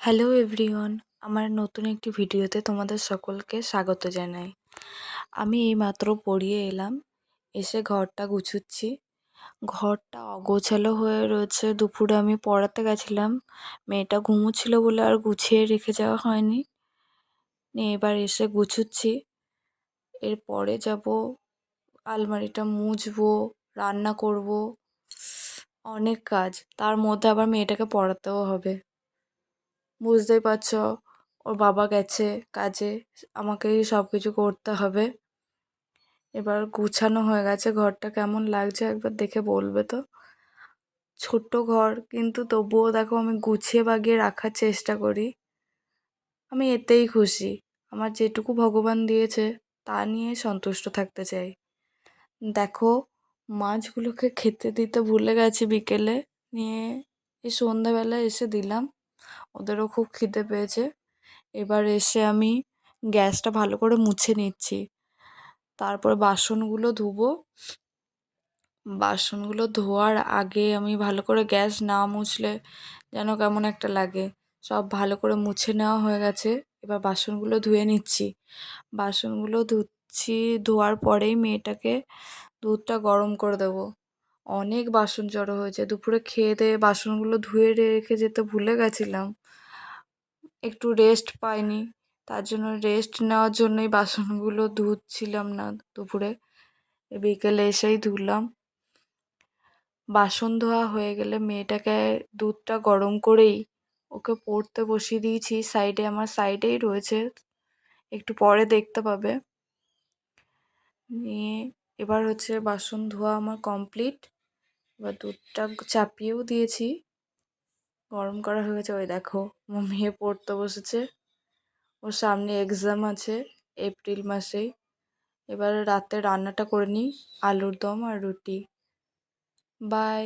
Hello everyone, আমার নতুন একটি ভিডিওতে তোমাদের সকলকে স্বাগত জানাই। আমি এইমাত্র পড়িয়ে এলাম, এসে ঘরটা গুছাচ্ছি। ঘরটা অগোছালো হয়ে রয়েছে। দুপুরে আমি পড়াতে গেছিলাম, মেয়েটা ঘুমোচ্ছিল বলে আর গুছিয়ে রেখে যাওয়া হয়নি। নিয়ে এবার এসে গুছাচ্ছি। এরপরে যাব আলমারিটা মুছবো, রান্না করব, অনেক কাজ। তার মধ্যে আবার মেয়েটাকে পড়াতেও হবে। বুঝতেই পারছো, ওর বাবা গেছে কাজে, আমাকেই সব কিছু করতে হবে। এবার গুছানো হয়ে গেছে, ঘরটা কেমন লাগছে একবার দেখে বলবে তো। ছোট্ট ঘর, কিন্তু তবুও দেখো আমি গুছিয়ে বাগিয়ে রাখার চেষ্টা করি। আমি এতেই খুশি। আমার যেটুকু ভগবান দিয়েছে তা নিয়ে সন্তুষ্ট থাকতে চাই। দেখো, মাছগুলোকে খেতে দিতে ভুলে গেছি বিকেলে, নিয়ে এই সন্ধ্যাবেলা এসে দিলাম। ওদেরও খুব খিদে পেয়েছে। এবার এসে আমি গ্যাসটা ভালো করে মুছে নিচ্ছি। তারপর বাসনগুলো ধুবো। বাসনগুলো ধোয়ার আগে আমি ভালো করে গ্যাস না মুছলে যেন কেমন একটা লাগে। সব ভালো করে মুছে নেওয়া হয়ে গেছে। এবার বাসনগুলো ধুয়ে নিচ্ছি। বাসনগুলো ধুচ্ছি, ধোয়ার পরেই মেয়েটাকে দুধটা গরম করে দেবো। অনেক বাসন জড়ো হয়েছে। দুপুরে খেয়ে দেয়ে বাসনগুলো ধুয়ে রেখে যেতে ভুলে গেছিলাম। একটু রেস্ট পাইনি, তার জন্য রেস্ট নেওয়ার জন্যই বাসনগুলো ধুচ্ছিলাম না দুপুরে। বিকেলে এসেই ধুলাম। বাসন ধোয়া হয়ে গেলে মেয়েটাকে দুধটা গরম করেই ওকে পড়তে বসিয়ে দিয়েছি। আমার সাইডেই রয়েছে, একটু পরে দেখতে পাবে। নিয়ে এবার হচ্ছে বাসন ধোয়া আমার কমপ্লিট। এবার দুধটা চাপিয়েও দিয়েছি, গরম করা হয়ে গেছে। ওই দেখো, আমার মেয়ে পড়তে বসেছে। ওর সামনে এক্সাম আছে এপ্রিল মাসেই। এবার রাতে রান্নাটা করে নিই, আলুর দম আর রুটি। বাই।